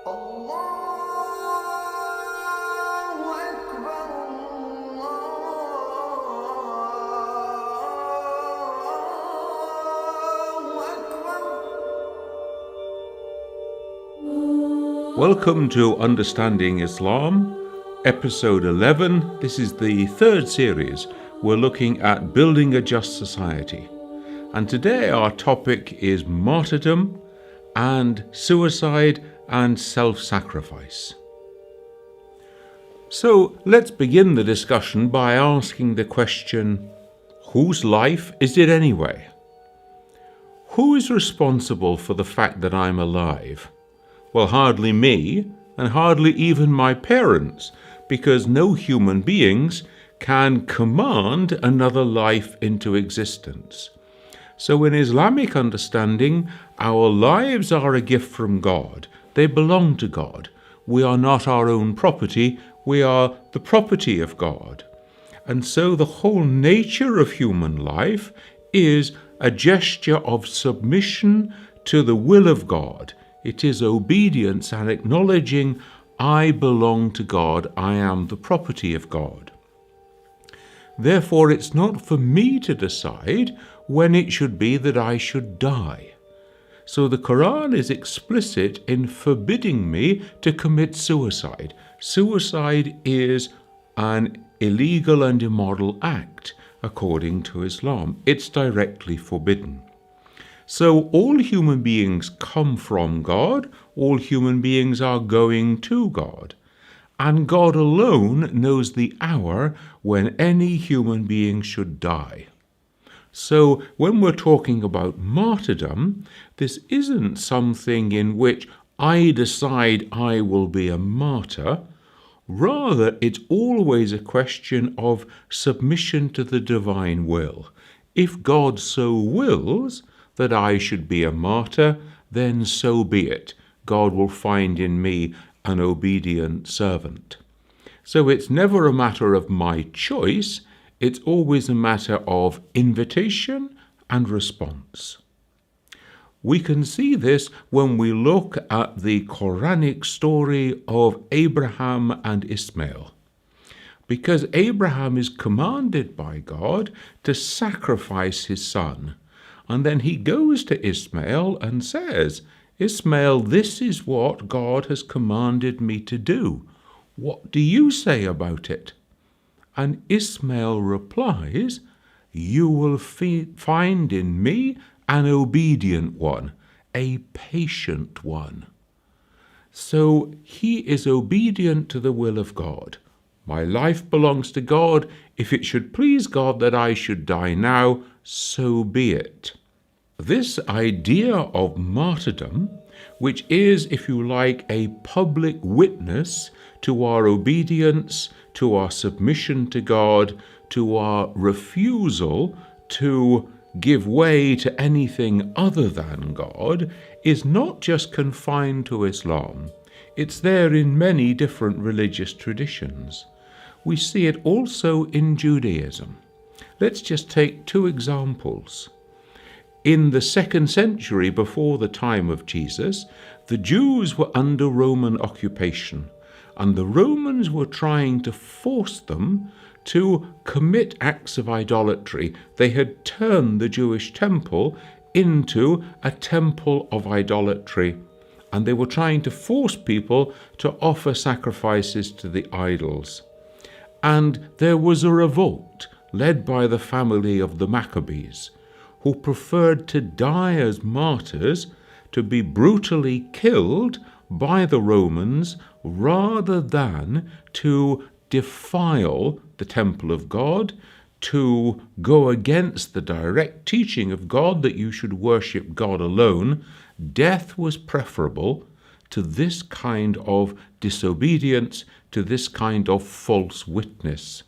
Welcome to Understanding Islam, episode 11. This is the third series. We're looking at building a just society. And today our topic is martyrdom and suicide and self-sacrifice. So let's begin the discussion by asking the question, whose life is it anyway? Who is responsible for the fact that I'm alive? Well, hardly me, and hardly even my parents, because no human beings can command another life into existence. So in Islamic understanding, our lives are a gift from God. They belong to God. We are not our own property. We are the property of God. And so the whole nature of human life is a gesture of submission to the will of God. It is obedience and acknowledging, I belong to God, I am the property of God. Therefore, it's not for me to decide when it should be that I should die. So the Qur'an is explicit in forbidding me to commit suicide. Suicide is an illegal and immoral act, according to Islam. It's directly forbidden. So all human beings come from God, all human beings are going to God, and God alone knows the hour when any human being should die. So when we're talking about martyrdom, this isn't something in which I decide I will be a martyr. Rather, it's always a question of submission to the divine will. If God so wills that I should be a martyr, then so be it. God will find in me an obedient servant. So it's never a matter of my choice, it's always a matter of invitation and response. We can see this when we look at the Quranic story of Abraham and Ishmael. Because Abraham is commanded by God to sacrifice his son. And then he goes to Ishmael and says, Ishmael, this is what God has commanded me to do. What do you say about it? And Ishmael replies, you will find in me an obedient one, a patient one. So he is obedient to the will of God. My life belongs to God. If it should please God that I should die now, so be it. This idea of martyrdom, which is, if you like, a public witness to our obedience, to our submission to God, to our refusal to give way to anything other than God, is not just confined to Islam. It's there in many different religious traditions. We see it also in Judaism. Let's just take two examples. In the 2nd century before the time of Jesus, the Jews were under Roman occupation, and the Romans were trying to force them to commit acts of idolatry. They had turned the Jewish temple into a temple of idolatry, and they were trying to force people to offer sacrifices to the idols. And there was a revolt led by the family of the Maccabees, who preferred to die as martyrs, to be brutally killed by the Romans, rather than to defile the temple of God, to go against the direct teaching of God that you should worship God alone. Death was preferable to this kind of disobedience, to this kind of false witness.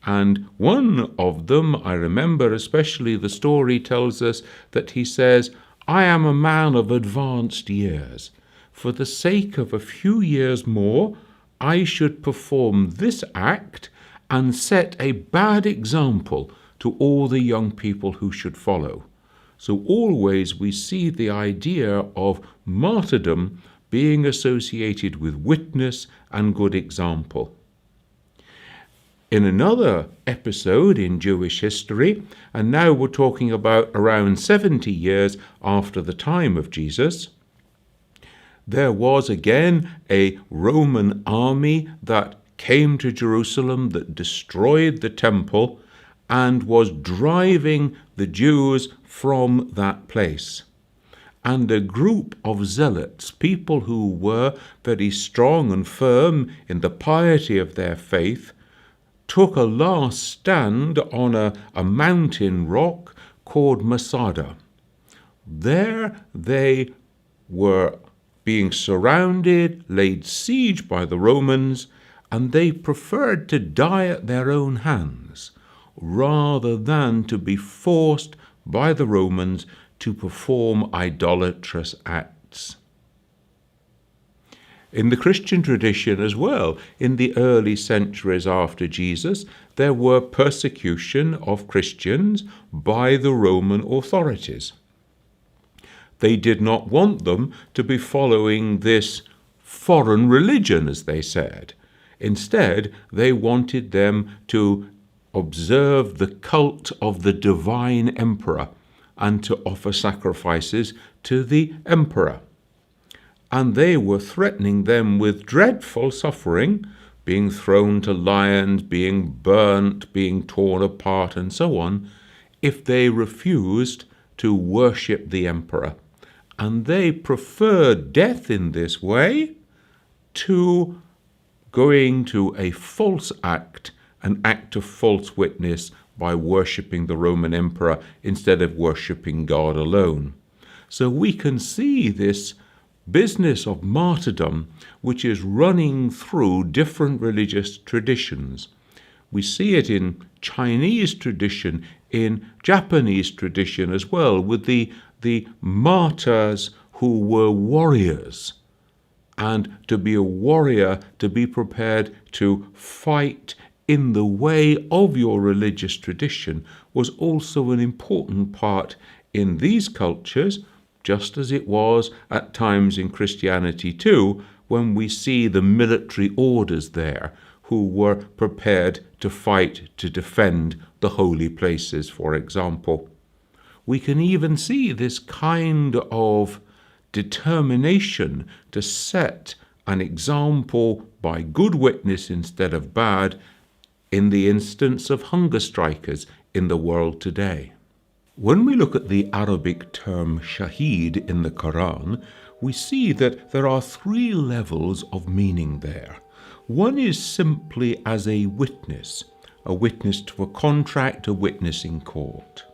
And one of them, I remember especially, the story tells us that he says, I am a man of advanced years. For the sake of a few years more, I should perform this act and set a bad example to all the young people who should follow. So always we see the idea of martyrdom being associated with witness and good example. In another episode in Jewish history, and now we're talking about around 70 years after the time of Jesus, there was again a Roman army that came to Jerusalem, that destroyed the temple and was driving the Jews from that place. And a group of zealots, people who were very strong and firm in the piety of their faith, took a last stand on a mountain rock called Masada. There they were being surrounded, laid siege by the Romans, and they preferred to die at their own hands rather than to be forced by the Romans to perform idolatrous acts. In the Christian tradition as well, in the early centuries after Jesus, there were persecution of Christians by the Roman authorities. They did not want them to be following this foreign religion, as they said. Instead, they wanted them to observe the cult of the divine emperor and to offer sacrifices to the emperor. And they were threatening them with dreadful suffering, being thrown to lions, being burnt, being torn apart, and so on, if they refused to worship the emperor. And they preferred death in this way to going to a false act, an act of false witness by worshipping the Roman emperor instead of worshipping God alone. So we can see this business of martyrdom, which is running through different religious traditions. We see it in Chinese tradition, in Japanese tradition as well, with the martyrs who were warriors. And to be a warrior, to be prepared to fight in the way of your religious tradition, was also an important part in these cultures, just as it was at times in Christianity too, when we see the military orders there who were prepared to fight to defend the holy places, for example. We can even see this kind of determination to set an example by good witness instead of bad in the instance of hunger strikers in the world today. When we look at the Arabic term shaheed in the Qur'an, we see that there are three levels of meaning there. One is simply as a witness to a contract, a witness in court.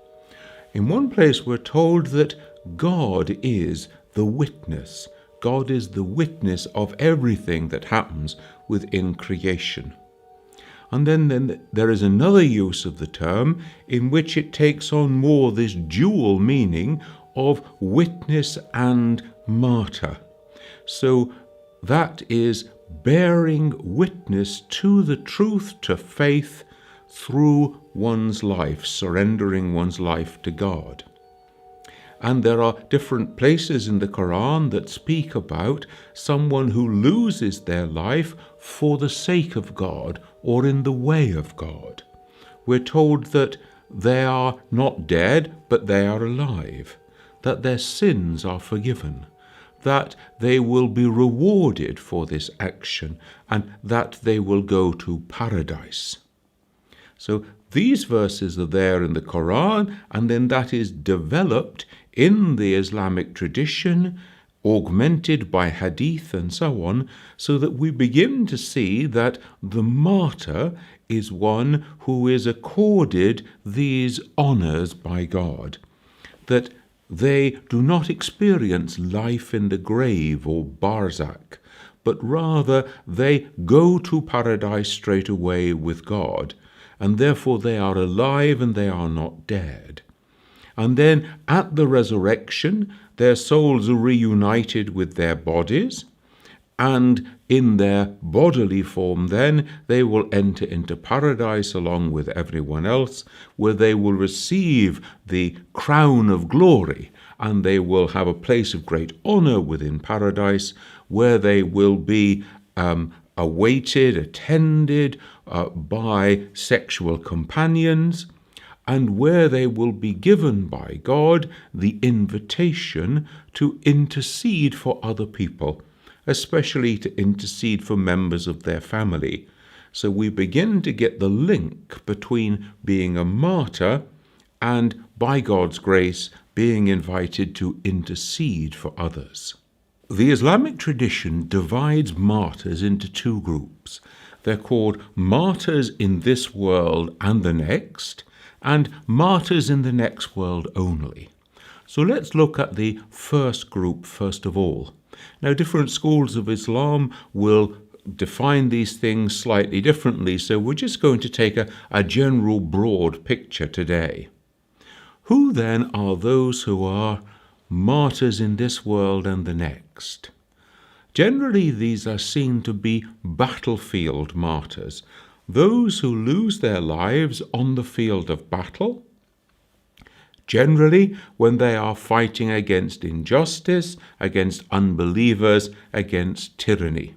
In one place we're told that God is the witness. God is the witness of everything that happens within creation. And then there is another use of the term in which it takes on more this dual meaning of witness and martyr. So that is bearing witness to the truth, to faith, through one's life, surrendering one's life to God. And there are different places in the Qur'an that speak about someone who loses their life for the sake of God or in the way of God. We're told that they are not dead, but they are alive, that their sins are forgiven, that they will be rewarded for this action, and that they will go to paradise. So these verses are there in the Qur'an, and then that is developed in the Islamic tradition, augmented by hadith and so on, so that we begin to see that the martyr is one who is accorded these honors by God, that they do not experience life in the grave or barzakh, but rather they go to paradise straight away with God, and therefore they are alive and they are not dead. And then at the resurrection, their souls are reunited with their bodies, and in their bodily form then they will enter into paradise along with everyone else, where they will receive the crown of glory, and they will have a place of great honor within paradise, where they will be awaited, attended by sexual companions, and where they will be given by God the invitation to intercede for other people, especially to intercede for members of their family. So we begin to get the link between being a martyr and, by God's grace, being invited to intercede for others. The Islamic tradition divides martyrs into two groups. They're called martyrs in this world and the next, and martyrs in the next world only. So let's look at the first group first of all. Now, different schools of Islam will define these things slightly differently, so we're just going to take a general broad picture today. Who then are those who are martyrs in this world and the next? Generally, these are seen to be battlefield martyrs, those who lose their lives on the field of battle, generally when they are fighting against injustice, against unbelievers, against tyranny.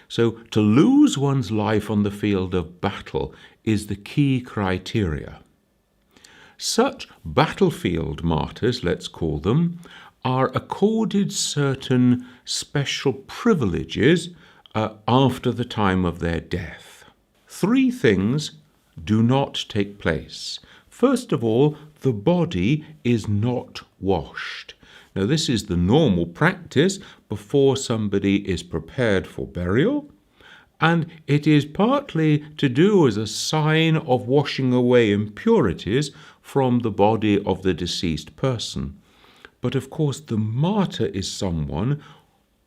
So to lose one's life on the field of battle is the key criteria. Such battlefield martyrs, let's call them, are accorded certain special privileges after the time of their death. Three things do not take place. First of all, the body is not washed. Now, this is the normal practice before somebody is prepared for burial, and it is partly to do as a sign of washing away impurities from the body of the deceased person. But of course, the martyr is someone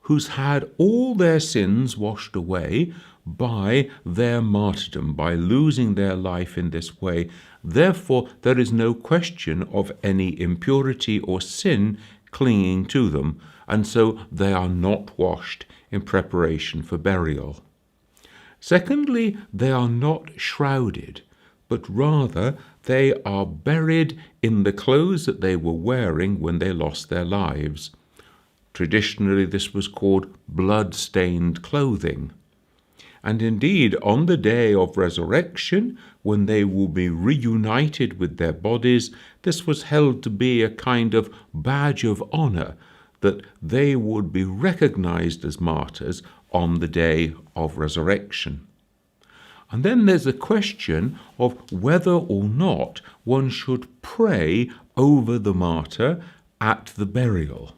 who's had all their sins washed away by their martyrdom, by losing their life in this way. Therefore, there is no question of any impurity or sin clinging to them, and so they are not washed in preparation for burial. Secondly, they are not shrouded, but rather they are buried in the clothes that they were wearing when they lost their lives. Traditionally, this was called blood-stained clothing. And indeed, on the day of resurrection, when they will be reunited with their bodies, this was held to be a kind of badge of honor that they would be recognized as martyrs on the day of resurrection. And then there's the question of whether or not one should pray over the martyr at the burial.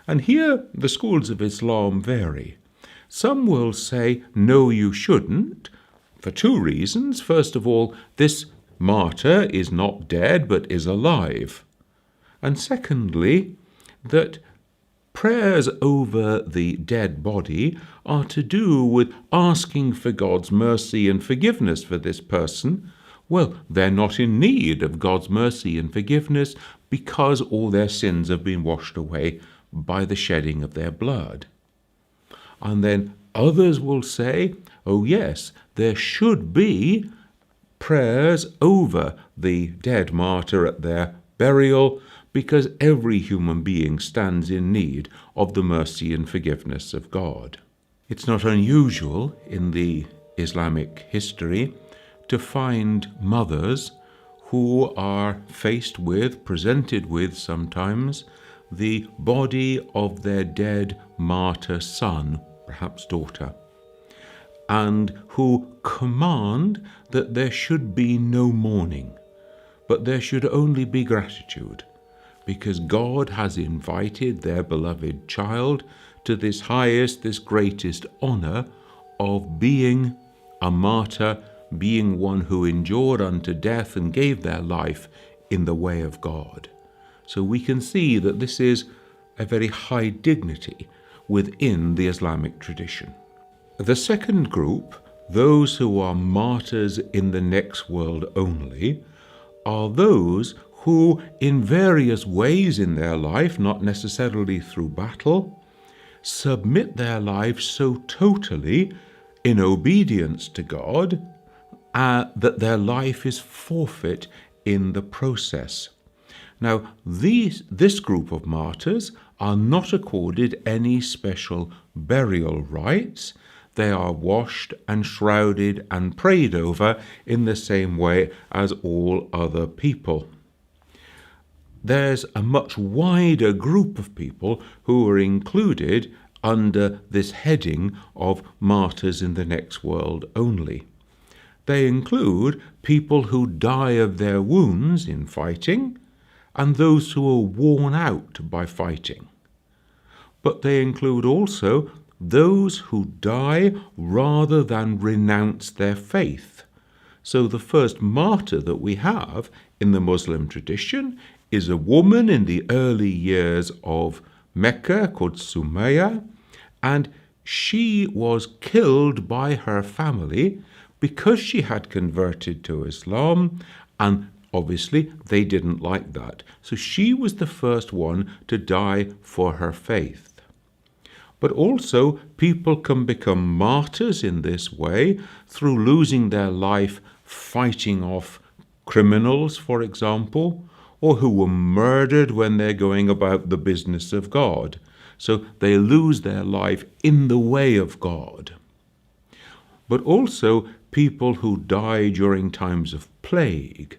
And here the schools of Islam vary. Some will say, no, you shouldn't, for two reasons. First of all, this martyr is not dead but is alive. And secondly, that prayers over the dead body are to do with asking for God's mercy and forgiveness for this person. Well, they're not in need of God's mercy and forgiveness because all their sins have been washed away by the shedding of their blood. And then others will say, oh yes, there should be prayers over the dead martyr at their burial, because every human being stands in need of the mercy and forgiveness of God. It's not unusual in the Islamic history to find mothers who are presented with sometimes, the body of their dead martyr son, perhaps daughter, and who command that there should be no mourning, but there should only be gratitude, because God has invited their beloved child to this highest, this greatest honor of being a martyr, being one who endured unto death and gave their life in the way of God. So we can see that this is a very high dignity within the Islamic tradition. The second group, those who are martyrs in the next world only, are those who in various ways in their life, not necessarily through battle, submit their lives so totally in obedience to God that their life is forfeit in the process. Now, this group of martyrs are not accorded any special burial rites. They are washed and shrouded and prayed over in the same way as all other people. There's a much wider group of people who are included under this heading of martyrs in the next world only. They include people who die of their wounds in fighting and those who are worn out by fighting. But they include also those who die rather than renounce their faith. So the first martyr that we have in the Muslim tradition is a woman in the early years of Mecca called Sumayya, and she was killed by her family because she had converted to Islam, and obviously they didn't like that. So she was the first one to die for her faith. But also people can become martyrs in this way through losing their life fighting off criminals, for example, or who were murdered when they're going about the business of God. So they lose their life in the way of God. But also people who die during times of plague,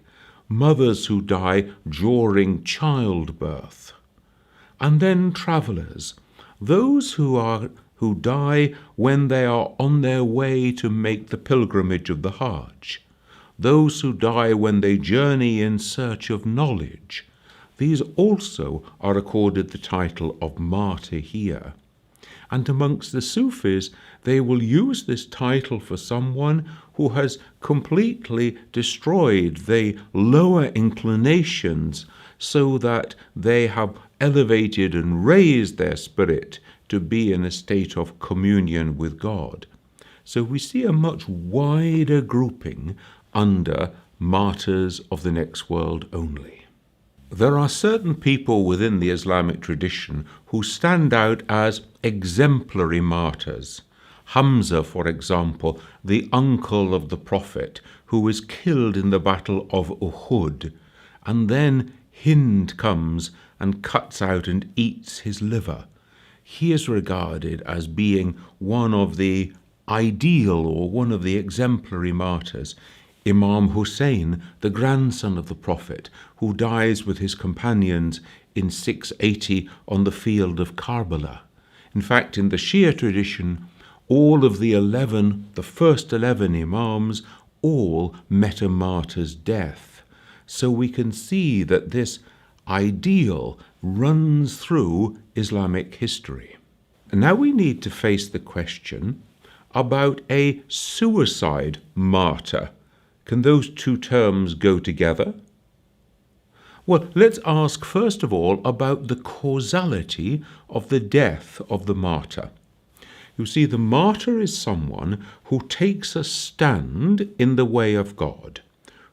mothers who die during childbirth, and then travellers, those who die when they are on their way to make the pilgrimage of the Hajj, those who die when they journey in search of knowledge. These also are accorded the title of martyr here. And amongst the Sufis, they will use this title for someone who has completely destroyed the lower inclinations so that they have elevated and raised their spirit to be in a state of communion with God. So we see a much wider grouping under martyrs of the next world only. There are certain people within the Islamic tradition who stand out as exemplary martyrs. Hamza, for example, the uncle of the Prophet, who was killed in the Battle of Uhud, and then Hind comes and cuts out and eats his liver. He is regarded as being one of the ideal or one of the exemplary martyrs. Imam Hussein, the grandson of the Prophet, who dies with his companions in 680 on the field of Karbala. In fact, in the Shia tradition, all of the first 11 Imams, all met a martyr's death. So we can see that this ideal runs through Islamic history. Now we need to face the question about a suicide martyr. Can those two terms go together? Well, let's ask first of all about the causality of the death of the martyr. You see, the martyr is someone who takes a stand in the way of God,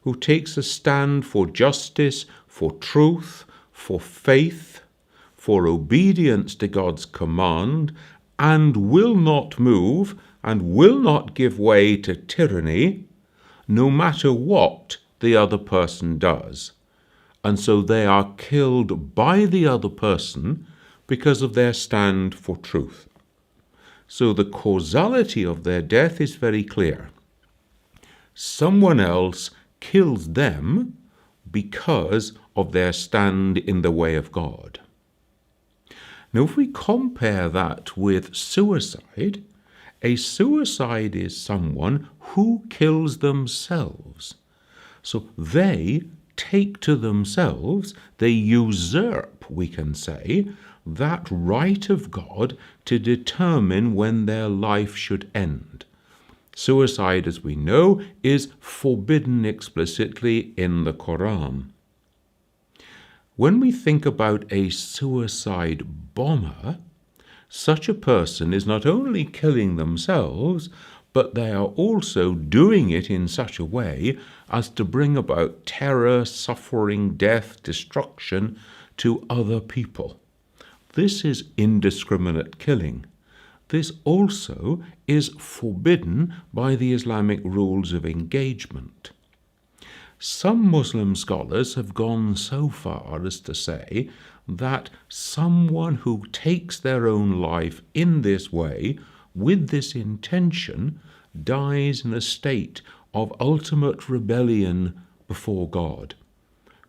who takes a stand for justice, for truth, for faith, for obedience to God's command, and will not move and will not give way to tyranny, no matter what the other person does. And so they are killed by the other person because of their stand for truth. So the causality of their death is very clear. Someone else kills them because of their stand in the way of God. Now, if we compare that with suicide, a suicide is someone who kills themselves. So they take to themselves, they usurp, we can say, that right of God to determine when their life should end. Suicide, as we know, is forbidden explicitly in the Qur'an. When we think about a suicide bomber, such a person is not only killing themselves, but they are also doing it in such a way as to bring about terror, suffering, death, destruction to other people. This is indiscriminate killing. This also is forbidden by the Islamic rules of engagement. Some Muslim scholars have gone so far as to say that someone who takes their own life in this way, with this intention, dies in a state of ultimate rebellion before God,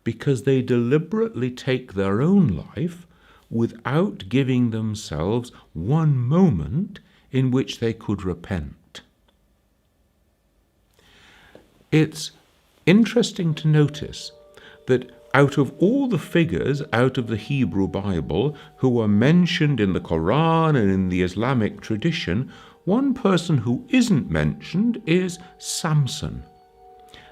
because they deliberately take their own life without giving themselves one moment in which they could repent. It's interesting to notice that out of all the figures out of the Hebrew Bible who are mentioned in the Qur'an and in the Islamic tradition, one person who isn't mentioned is Samson.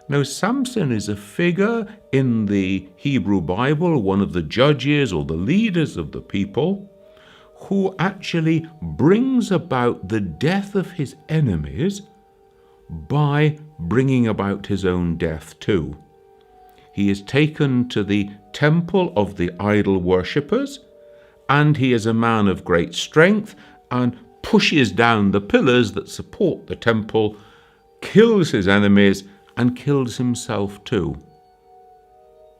Now, Samson is a figure in the Hebrew Bible, one of the judges or the leaders of the people, who actually brings about the death of his enemies by bringing about his own death too. He is taken to the temple of the idol worshippers, and he is a man of great strength and pushes down the pillars that support the temple, kills his enemies, and kills himself too.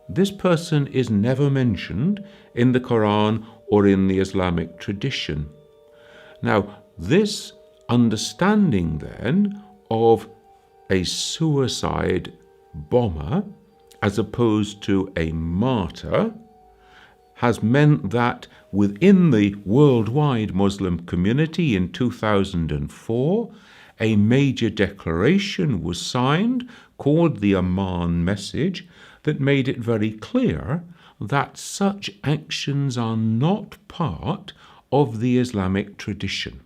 This person is never mentioned in the Quran or in the Islamic tradition. Now, this understanding then of a suicide bomber as opposed to a martyr has meant that within the worldwide Muslim community in 2004, a major declaration was signed called the Aman Message that made it very clear that such actions are not part of the Islamic tradition.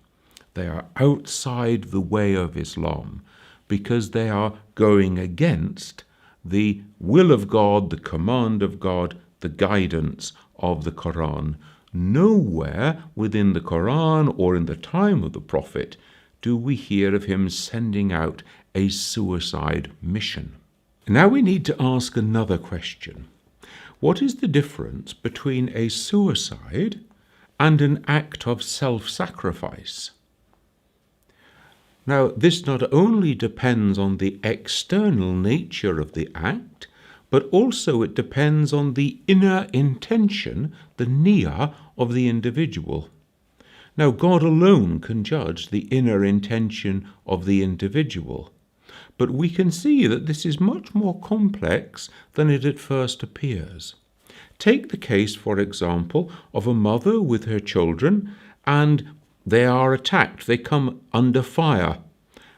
They are outside the way of Islam because they are going against the will of God, the command of God, the guidance of the Quran. Nowhere within the Quran or in the time of the Prophet do we hear of him sending out a suicide mission. Now we need to ask another question. What is the difference between a suicide and an act of self-sacrifice? Now, this not only depends on the external nature of the act, but also it depends on the inner intention, the niyyah of the individual. Now, God alone can judge the inner intention of the individual, but we can see that this is much more complex than it at first appears. Take the case, for example, of a mother with her children, and they are attacked, they come under fire,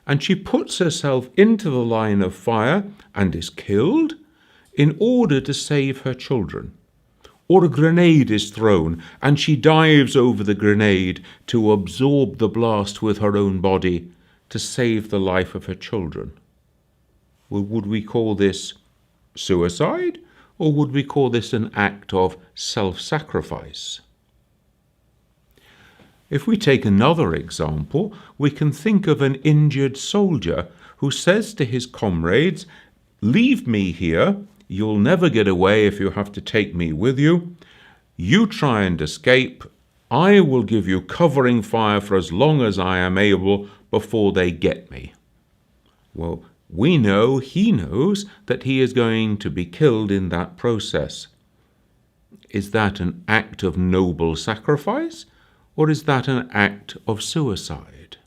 and she puts herself into the line of fire and is killed in order to save her children. Or a grenade is thrown, and she dives over the grenade to absorb the blast with her own body to save the life of her children. Well, would we call this suicide, or would we call this an act of self-sacrifice? If we take another example, we can think of an injured soldier who says to his comrades, "Leave me here. You'll never get away if you have to take me with you. You try and escape. I will give you covering fire for as long as I am able before they get me." Well, we know he knows that he is going to be killed in that process. Is that an act of noble sacrifice, or is that an act of suicide?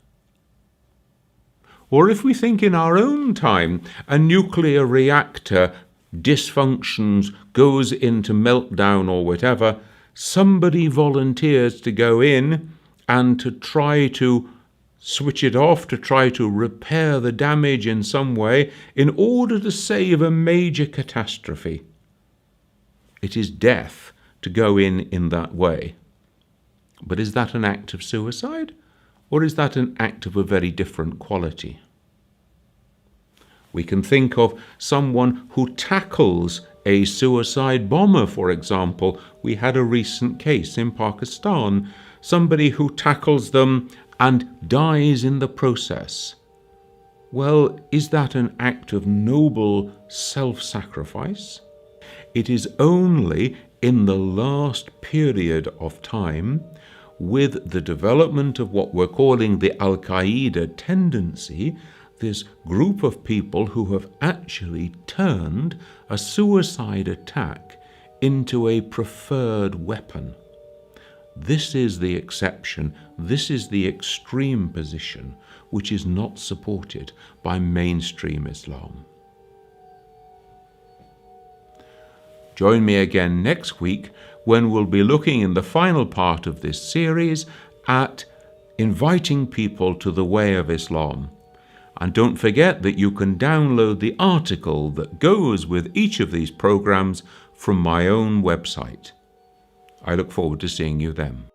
Or if we think in our own time, a nuclear reactor dysfunctions, goes into meltdown or whatever, somebody volunteers to go in and to try to switch it off, to try to repair the damage in some way in order to save a major catastrophe. It is death to go in that way. But is that an act of suicide, or is that an act of a very different quality? We can think of someone who tackles a suicide bomber, for example. We had a recent case in Pakistan, somebody who tackles them and dies in the process. Well, is that an act of noble self-sacrifice? It is only in the last period of time, with the development of what we're calling the Al-Qaeda tendency, this group of people who have actually turned a suicide attack into a preferred weapon. This is the exception, this is the extreme position which is not supported by mainstream Islam. Join me again next week when we'll be looking in the final part of this series at inviting people to the way of Islam. And don't forget that you can download the article that goes with each of these programs from my own website. I look forward to seeing you then.